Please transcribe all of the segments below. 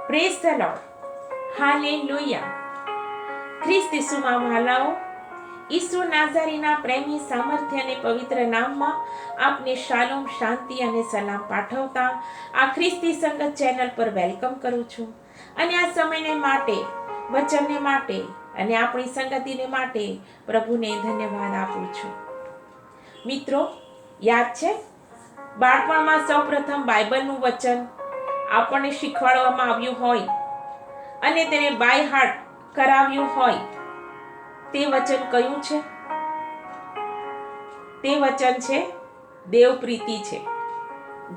Praise the lord. Hallelujah. ખ્રિસ્ત ઈસુમાં વહાલાઓ, ઈસુ નાઝારીના પ્રેમી સામર્થ્ય અને પવિત્ર નામમાં આપને શાલોમ, શાંતિ અને સલામ પાઠવતા આ ખ્રિસ્તી સંગત ચેનલ પર વેલકમ કરું છું. અને આ સમયને માટે, વચનને માટે અને આપણી સંગતિને માટે પ્રભુને ધન્યવાદ આપું છું. મિત્રો, યાદ છે બાળપણમાં સૌપ્રથમ બાઇબલનું વચન આપણને શીખવાડવામાં આવ્યું હોય અને તેને બાય હાર્ટ કરાવ્યું હોય, તે વચન કયું છે? તે વચન છે દેવ પ્રીતિ છે.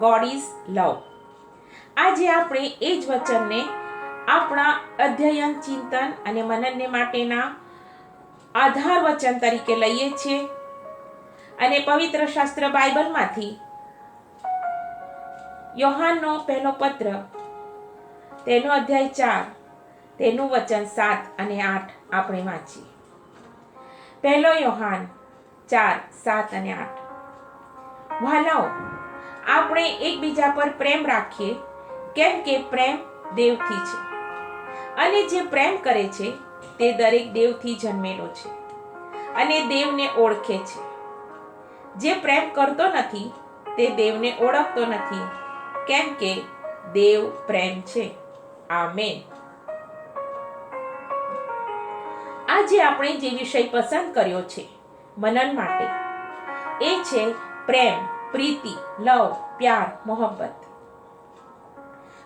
ગોડ ઇઝ લવ. આજે આપણે એ જ વચનને આપણા અધ્યયન, ચિંતન અને મનનને માટેના આધાર વચન તરીકે લઈએ છીએ અને પવિત્ર શાસ્ત્ર બાઇબલમાંથી યોહાનનો પહેલો પત્ર, તેનો અધ્યાય 4, તેનું વચન 7 અને 8 આપણે વાંચીએ. પહેલો યોહાન 4, 7 અને 8. વહાલાઓ, આપણે એકબીજા પર પ્રેમ રાખીએ, કેમ કે પ્રેમ દેવથી છે, અને જે પ્રેમ કરે છે તે દરેક દેવથી જન્મેલો છે અને દેવને ઓળખે છે. જે પ્રેમ કરતો નથી તે દેવને ઓળખતો નથી, કેમ કે દેવ પ્રેમ છે. આમેન. આજે આપણે જે વિષય પસંદ કર્યો છે મનન માટે, એ છે પ્રેમ, પ્રીતિ, લવ, પ્યાર, મોહબ્બત.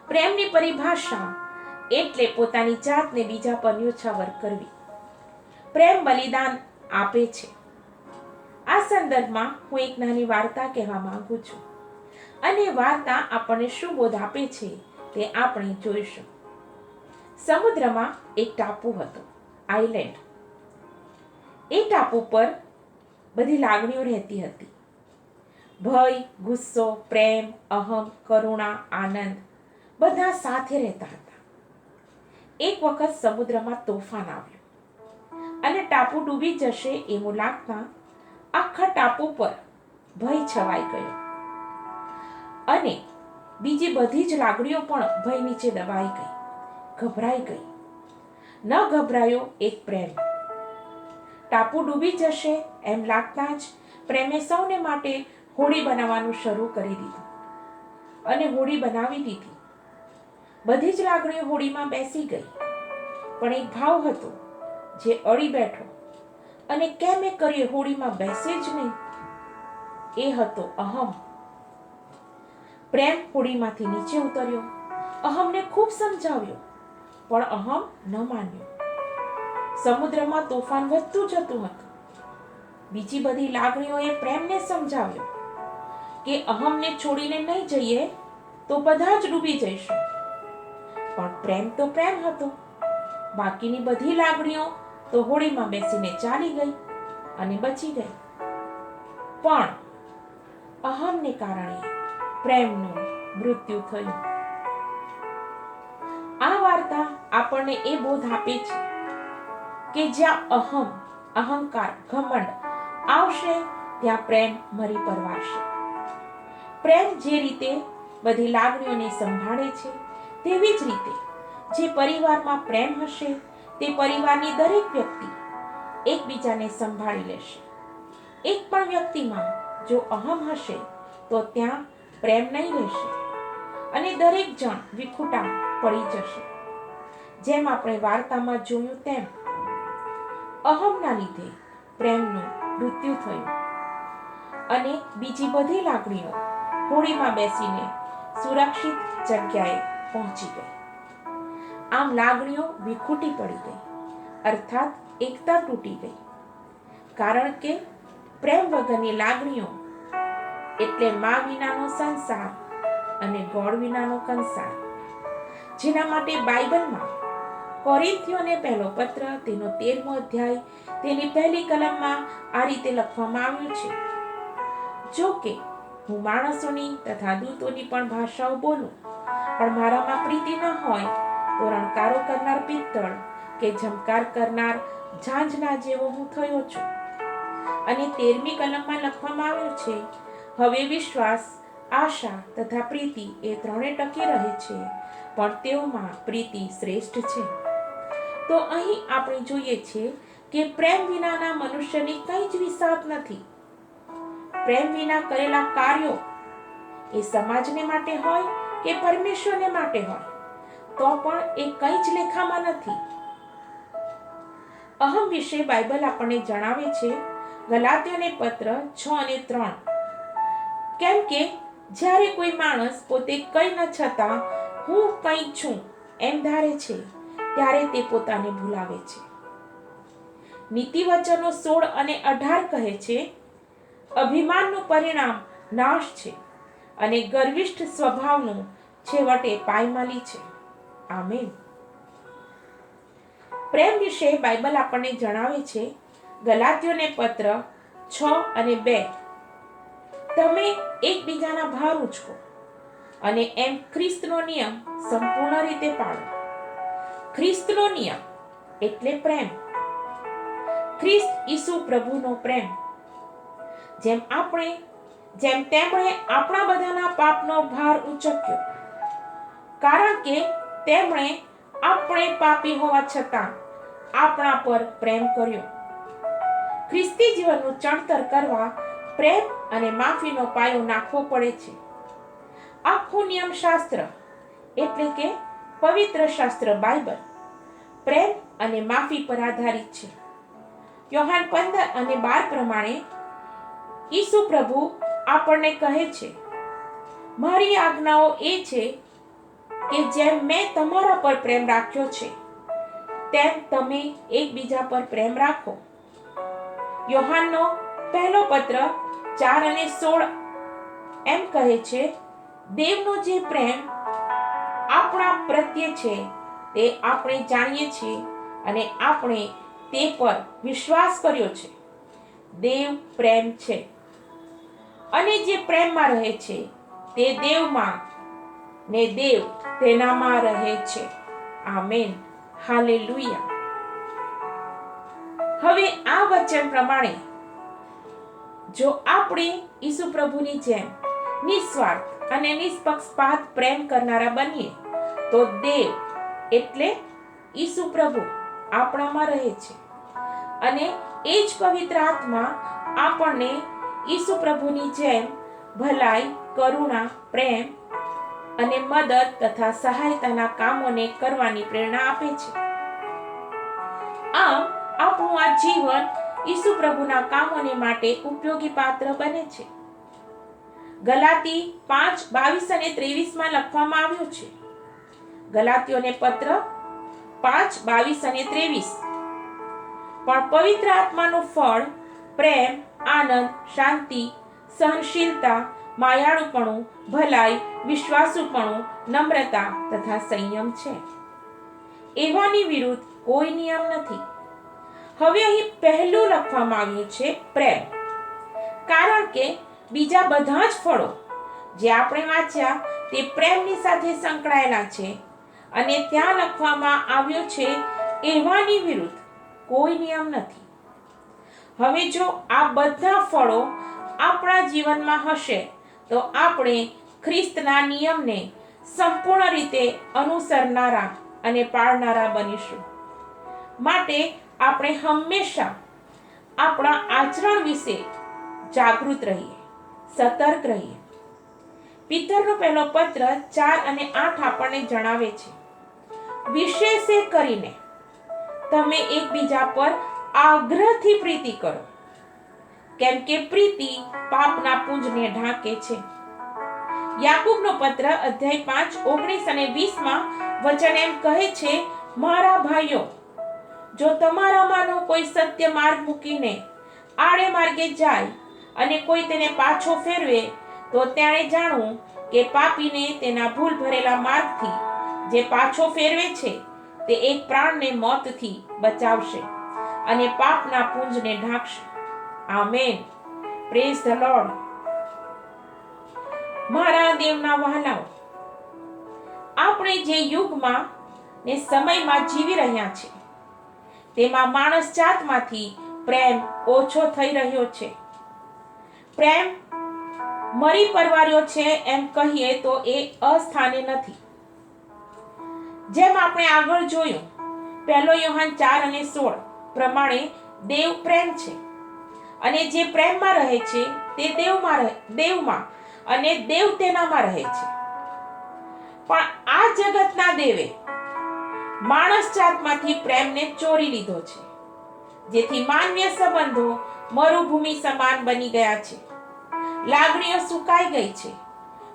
પ્રેમની પરિભાષા એટલે પોતાની જાતને બીજા પર ન્યોછાવર કરવી. પ્રેમ બલિદાન આપે છે. આ સંદર્ભમાં હું એક નાની વાર્તા કહેવા માંગુ છું, અને વાર્તા આપણને શું બોધ આપે છે તે આપણે જોઈશું. સમુદ્રમાં એક ટાપુ હતો, આઇલેન્ડ. એ ટાપુ પર બધી લાગણીઓ રહેતી હતી. ભય, ગુસ્સો, પ્રેમ, અહમ, કરુણા, આનંદ બધા સાથે રહેતા હતા. એક વખત સમુદ્રમાં તોફાન આવ્યું અને ટાપુ ડૂબી જશે એવું લાગતા આખા ટાપુ પર ભય છવાઈ ગયો અને બીજી બધી જ લાગણીઓ પણ ભય નીચે દબાઈ ગઈ, ગભરાઈ ગઈ. ન ગભરાયો એક પ્રેમ. ટાપુ ડૂબી જશે એમ લાગતા જ પ્રેમે સૌને માટે હોડી બનાવવાનું શરૂ કરી દીધું અને હોડી બનાવી દીધી. બધી જ લાગણીઓ હોડીમાં બેસી ગઈ, પણ એક ભાવ હતો જે અડી બેઠો અને કેમ એ કરીએ હોડીમાં બેસે જ નહીં. એ હતો અહમ. પ્રેમ હોડીમાંથી નીચે ઉતર્યો, અહમને ખૂબ સમજાવ્યો, પણ અહમ ન માન્યો. સમુદ્રમાં તોફાન વધતું જતું હતું. બીજી બધી લાગણીઓએ પ્રેમને સમજાવ્યો કે અહમને છોડીને નહીં જઈએ તો બધા જ ડૂબી જઈશું. પણ પ્રેમ તો પ્રેમ હતો. બાકીની બધી લાગણીઓ તો હોડીમાં બેસીને ચાલી ગઈ અને બચી ગઈ. પણ અહમને કારણે પ્રેમનું મૃત્યુ થયું. આ વાર્તા આપણને એ બોધ આપે છે કે જ્યાં અહમ, અહંકાર, ઘમંડ આવશે ત્યાં પ્રેમ મરી પરવાશે. પ્રેમ જે રીતે બધી લાગણીઓને સંભાળે છે, તેવી જ રીતે જે પરિવારમાં પ્રેમ હશે તે પરિવારની દરેક વ્યક્તિ એકબીજાને સંભાળી લેશે. એક પણ વ્યક્તિમાં જો અહમ હશે તો ત્યાં પ્રેમ નહીં રહેશે અને દરેક જણ વિખૂટા પડી જશે. જેમ આપણે વાર્તામાં જોયું તેમ અહમના લીધે પ્રેમનું મૃત્યુ થયું અને બીજી બધી લાગણીઓ હોડીમાં બેસીને સુરક્ષિત જગ્યાએ પહોંચી ગઈ. આમ લાગણીઓ વિખૂટી પડી ગઈ, અર્થાત એકતા તૂટી ગઈ. કારણ કે પ્રેમ વગરની લાગણીઓ એટલે મા વિનાનો સંસાર અને ગોળ વિનાનો કંસાર. જેના માટે બાઇબલમાં કોરિન્થીઓને પહેલો પત્ર, તેનો 13મો અધ્યાય, તેની પહેલી કલમમાં આ રીતે લખવામાં આવ્યું છે: જો કે હું માણસોની તથા દૂતોની પણ ભાષાઓ બોલું, પણ મારામાં પ્રીતિ ન હોય તો રણકારો કરનાર પિત્તળ કે ઝંકાર કરનાર ઝાંઝના જેવો હું થયો છું. અને 13મી કલમમાં લખવામાં આવ્યું છે: હવે વિશ્વાસ, આશા તથા પ્રીતિ એ ત્રણે ટકી રહે છે, પણ તેઓમાં પ્રીતિ શ્રેષ્ઠ છે. તો અહીં આપણે જોઈએ છીએ કે પ્રેમ વિનાના મનુષ્યની કંઈ જ વિસાત નથી. પ્રેમ વિના કરેલા કાર્યો એ સમાજને માટે હોય કે પરમેશ્વરને માટે હોય તો પણ એ કંઈ જ લેખામાં નથી. અહમ વિશે બાઇબલ આપણને જણાવે છે ગલાતીયોને પત્ર 6:3, કેમ કે જ્યારે કોઈ માણસ પોતે કંઈ ન છતાં હું કંઈ છું એમ ધારે છે ત્યારે તે પોતાને ભૂલાવે છે. નીતિવચનો 16 અને 18 કહે છે, અભિમાનનું પરિણામ નાશ છે અને ગર્વિષ્ઠ સ્વભાવનું છેવટે પાયમાલી છે. આમેન. પ્રેમ વિશે બાઇબલ આપણને જણાવે છે ગલાતીયોને પત્ર 6:2, તમે એકબીજાના ભાર ઉચકો અને એમ ખ્રિસ્તનો નિયમ સંપૂર્ણ રીતે પાળો. ખ્રિસ્તનો નિયમ એટલે પ્રેમ. ખ્રિસ્ત ઈસુ પ્રભુનો પ્રેમ. જેમ તેમણે આપણા બધાના પાપનો ભાર ઉચક્યો, કારણ કે તેમણે આપણે પાપી હોવા છતાં આપણા પર પ્રેમ કર્યો. ખ્રિસ્તી જીવનનું ચણતર કરવા પ્રેમ અને માફીનો પાયો નાખવો પડે છે. આખું નિયમશાસ્ત્ર એટલે કે પવિત્ર શાસ્ત્ર બાઇબલ પ્રેમ અને માફી પર આધારિત છે. યોહાન 15:12 પ્રમાણે ઈસુ પ્રભુ આપણને કહે છે, મારી આજ્ઞાઓ એ છે કે જેમ મેં તમારા પર પ્રેમ રાખ્યો છે તેમ તમે એકબીજા પર પ્રેમ રાખો. યોહાનનો પહેલો પત્ર 4:16 એમ કહે છે, દેવનો જે પ્રેમ આપણા પ્રત્યે છે તે આપણે જાણીએ છીએ અને આપણે તે પર વિશ્વાસ કર્યો છે. દેવ પ્રેમ છે અને જે પ્રેમમાં રહે છે તે દેવમાં ને દેવ તેનામાં રહે છે. આમેન. હાલેલુયા. હવે આ વચન પ્રમાણે જો આપણે ઈસુ પ્રભુની જેમ નિસ્વાર્થ અને નિષ્પક્ષપાત પ્રેમ કરનારા બનીએ તો દેવ એટલે ઈસુ પ્રભુ આપણામાં રહે છે અને એ જ પવિત્ર આત્મા આપણને ઈસુ પ્રભુની જેમ ભલાઈ, કરુણા, પ્રેમ અને મદદ તથા સહાયતાના કામોને કરવાની પ્રેરણા આપે છે. આમ આપણું આ જીવન ઈસુ પ્રભુના કામોને માટે ઉપયોગી પાત્ર બને છે. ગલાતી 5:22-23 લખવામાં આવ્યું છે. ગલાતીયોને પત્ર 5:22-23. પણ પવિત્ર આત્માનું ફળ પ્રેમ, આનંદ, શાંતિ, સહનશીલતા, માયાળુપણું, ભલાઈ, વિશ્વાસુપણું, નમ્રતા તથા સંયમ છે. એવાની વિરુદ્ધ કોઈ નિયમ નથી. હવે અહીં પહેલું લખવામાં આવ્યું છે પ્રેમ, કારણ કે બીજા બધા જ ફળો જે આપણે વાંચ્યા તે પ્રેમની સાથે સંકળાયેલા છે અને ત્યાં લખવામાં આવ્યો છે એવાની વિરુદ્ધ કોઈ નિયમ નથી. હવે જો આ બધા ફળો આપણા જીવનમાં હશે તો આપણે ખ્રિસ્તના નિયમને સંપૂર્ણ રીતે અનુસરનારા અને પાળનારા બનીશું. માટે આપણે હંમેશા આપણા આચરણ વિશે જાગૃત રહીએ, સતર્ક રહીએ. પિતરનો પહેલો પત્ર 4:8 આપણને જણાવે છે, વિશેષે કરીને તમે એકબીજા પર આગ્રહથી પ્રીતિ કરો, કેમ કે પ્રીતિ પાપના પુંજને ઢાંકે છે. યાકૂબનો પત્ર અધ્યાય 5:19-20 વચન એમ કહે છે, મારા ભાઈઓ, જો તમારામાંનો કોઈ સત્ય માર્ગ મૂકીને આડે માર્ગે જાય અને કોઈ તેને પાછો ફેરવે તો તેણે જાણવું કે પાપીને તેના ભૂલ ભરેલા માર્ગથી જે પાછો ફેરવે છે તે એક પ્રાણને મોતથી બચાવશે અને પાપના પુંજને ઢાંકશે. આમેન. Praise the lord. મારા દેવના વહાલાઓ, આપણે જે યુગમાં ને સમયમાં જીવી રહ્યા છે તેમાં માણસ જાતમાંથી પ્રેમ ઓછો થઈ રહ્યો છે. પ્રેમ મરી પરવાર્યો છે એમ કહીએ તો એ અસ્થાને નથી. જેમ આપણે આગળ જોયું, 1 યોહાન 4:16 પ્રમાણે દેવ પ્રેમ છે અને જે પ્રેમમાં રહે છે તે દેવમાં અને દેવ તેનામાં રહે છે. પણ આ જગતના દેવે માણસ જાતમાંથી પ્રેમને ચોરી લીધો છે, જેથી માનવીય સંબંધો મરુભૂમિ સમાન બની ગયા છે. લાગણીઓ સુકાઈ ગઈ છે.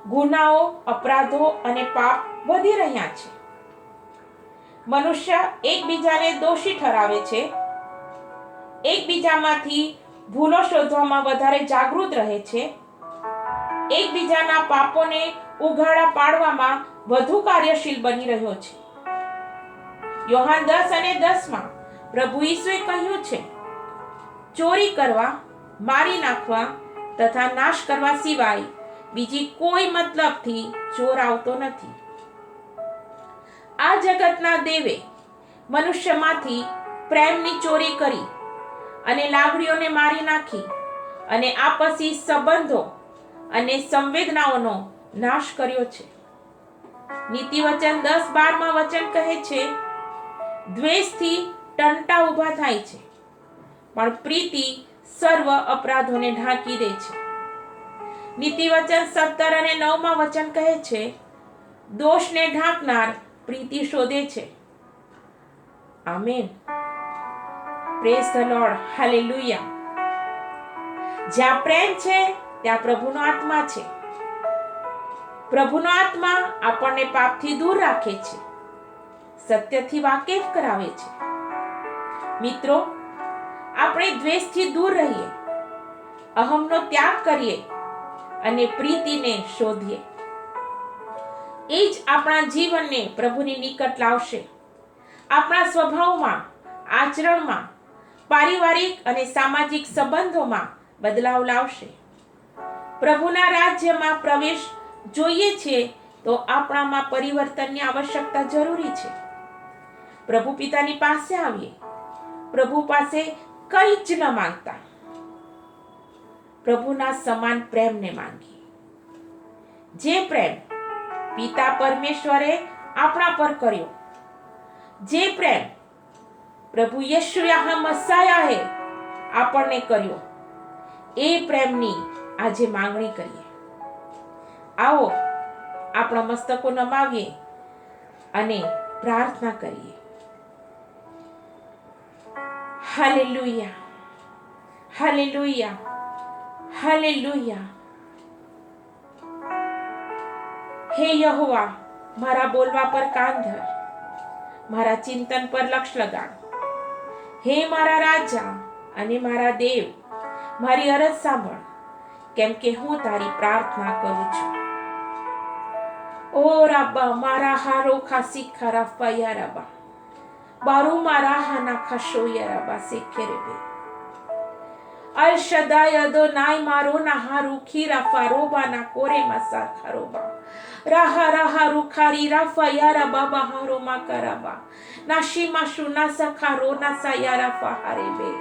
ગુનાઓ, અપરાધો અને પાપ વધી રહ્યા છે. મનુષ્ય એકબીજાને દોષી ઠરાવે છે, એકબીજામાંથી ભૂલો શોધવામાં વધારે જાગૃત રહે છે, એકબીજાના પાપોને ઉઘાડા પાડવામાં વધુ કાર્યશીલ બની રહ્યો છે. યોહાન 10:10 પ્રભુ ઈસુએ કહ્યું છે, ચોરી કરવા, મારી નાખવા તથા નાશ કરવા સિવાય બીજી કોઈ મતલબથી ચોર આવતો નથી. આ જગતના દેવે મનુષ્યમાંથી પ્રેમની ચોરી કરી અને લાગણીઓને મારી નાખી અને આપસી સંબંધો અને સંવેદનાઓનો નાશ કર્યો છે. નીતિવચન 10:12 વચન કહે છે, દ્વેષથી ટંટા ઊભા થાય છે, પણ પ્રીતિ સર્વ અપરાધોને ઢાંકી દે છે. નીતિવચન 17:9 વચન કહે છે, દોષને ઢાંકનાર પ્રીતિ શોધે છે. Amen. Praise the lord. Hallelujah. જ્યાં પ્રેમ છે ત્યાં પ્રભુનો આત્મા છે. પ્રભુનો આત્મા આપણને પાપથી દૂર રાખે છે, સત્યથી વાકેફ કરાવે છે. મિત્રો, આપણે દ્વેષથી દૂર રહીએ, અહમનો ત્યાગ કરીએ અને પ્રીતિને શોધીએ. એ જ આપણા જીવનને પ્રભુની નિકટ લાવશે. આપણા સ્વભાવમાં, આચરણમાં, પારિવારિક અને સામાજિક સંબંધોમાં બદલાવ લાવશે. પ્રભુના રાજ્યમાં પ્રવેશ જોઈએ છે તો આપણામાં પરિવર્તનની આવશ્યકતા જરૂરી છે. પ્રભુ પિતાની પાસે આવીએ. પ્રભુ પાસે કંઈ જ ન માંગતા, પ્રભુના સમાન પ્રેમને માંગીએ. જે પ્રેમ પિતા પરમેશ્વરે આપણા પર કર્યો, જે પ્રેમ પ્રભુ યેશુયાહ મસાયાએ આપણને કર્યો, એ પ્રેમની આજે માંગણી કરીએ. આવો આપણા મસ્તકો નમાવીએ અને પ્રાર્થના કરીએ. Hallelujah, hallelujah, hallelujah. હે યહોવા, મારા બોલવા પર કાન ધર, મારા ચિંતન પર લક્ષ લગાડ. હે મારા રાજા અને મારા દેવ, મારી અરજ સાંભળ, કેમ કે હું તારી પ્રાર્થના કરું છું. ઓ રાબા મારા હારો ખાસી ખરા ફયા રાબા બારુ મારા હાના ખશોયા રાબા સેખેરેબે અલ શદાય અદોનાય મારો ના હારુ ખીરા ફારોબા ના કોરે મસા ખરોબા રાહા રાહા રૂખારી રાફયા રાબા બહારો મા કરાબા નાશીમા શુના સખારો ના સાયા રાફા હારેબે.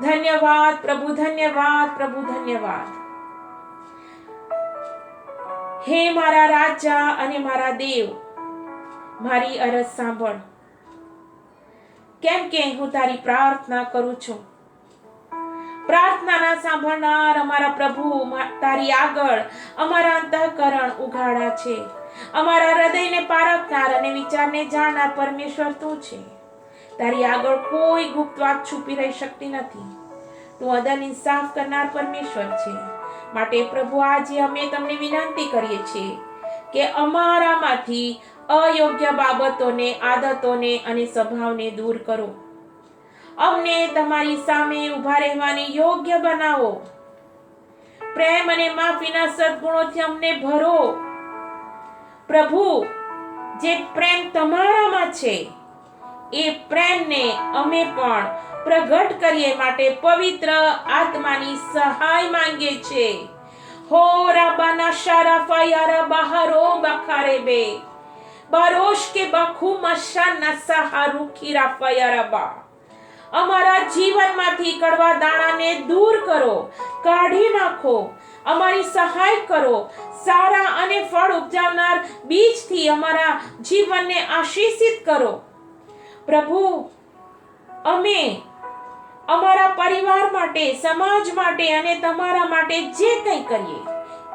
ધન્યવાદ પ્રભુ, ધન્યવાદ પ્રભુ, ધન્યવાદ. હે મારા રાજા અને મારા દેવ, મારી અરજ સાંભળ, કેમ કે હું તારી પ્રાર્થના કરું છું. પ્રાર્થનાના સાંભળનાર અમારા પ્રભુ, તારી આગળ અમારા અંતઃકરણ ઉઘાડા છે. અમારા હૃદયને પારખનાર અને વિચારને જાણનાર પરમેશ્વર તું છે. તારી આગળ કોઈ ગુપ્ત વાત છુપી રહી શકતી નથી. તું અદન ઇન્સાફ કરનાર પરમેશ્વર છે. માટે પ્રભુ, આજે અમે તમને વિનંતી કરીએ છીએ કે અમારામાંથી અયોગ્ય બાબતોને, આદતોને અને સ્વભાવને દૂર કરો. અમને તમારી સામે ઊભા રહેવાની યોગ્ય બનાવો. પ્રેમ અને માફીના સદગુણોથી અમને ભરો. પ્રભુ, જે પ્રેમ તમારામાં છે એ પ્રેમને અમે પણ પ્રગટ કરીએ માટે પવિત્ર આત્માની સહાય માંગીએ છીએ. હો રાબાના શારાફા યારા બહારો બખારેબે બારોશ કે બખુ મશાના સહારુ ખીરાફા યારાબા. અમારા જીવનમાંથી કડવા દાણાને દૂર કરો, કાઢી નાખો અમારી સહાય કરો. સારા અને ફળ ઉપજાવનાર બીજથી અમારા જીવનને આશીષિત કરો. પ્રભુ, અમે અમારા પરિવાર માટે, સમાજ માટે અને તમારા માટે જે કંઈ કરીએ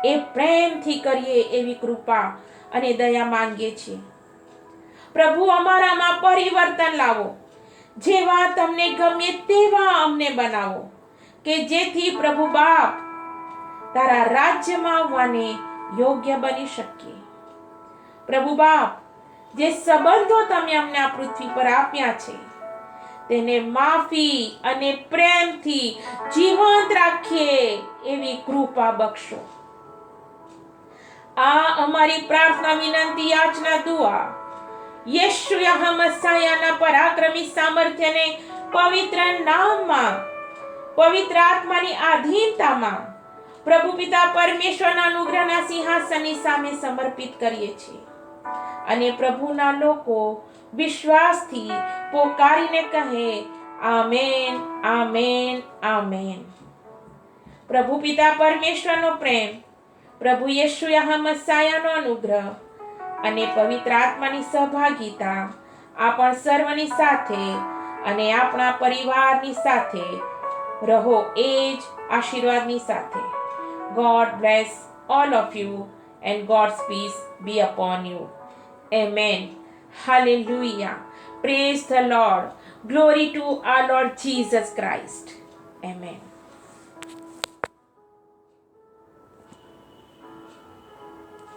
એ પ્રેમથી કરીએ એવી કૃપા અને દયા માંગીએ છીએ. પ્રભુ, અમારામાં પરિવર્તન લાવો. જેવા તમને ગમે તેવા અમને બનાવો, કે જેથી પ્રભુ બાપ તારા રાજ્યમાં આવવાને યોગ્ય બની શકીએ. પ્રભુ બાપ, જે સંબંધો તમે અમને આ પૃથ્વી પર આપ્યા છે તેને માફી અને પ્રેમથી જીવંત રાખીએ એવી કૃપા બક્ષો. આ અમારી પ્રાર્થના, વિનંતી, યાચના, દુઆ યેશુયાહ મસાયાના પરાક્રમી સામર્થ્યને પવિત્ર નામમાં, પવિત્ર આત્માની આધીનતામાં પ્રભુ પિતા પરમેશ્વરના અનુગ્રહના સિંહાસનની સામે સમર્પિત કરીએ છીએ. અને પ્રભુના લોકો વિશ્વાસથી પોકારીને કહે, આમેન, આમેન, આમેન. પ્રભુ પિતા પરમેશ્વરનો પ્રેમ, પ્રભુ યેશુયાહ મસાયાનો અનુગ્રહ અને પવિત્ર આત્માની સહભાગિતા આપણ સર્વની સાથે અને આપણા પરિવારની સાથે રહો એ જ આશીર્વાદની સાથે. God bless all of you and God's peace be upon you. Amen. Hallelujah. Praise the Lord. Glory to our Lord Jesus Christ. Amen.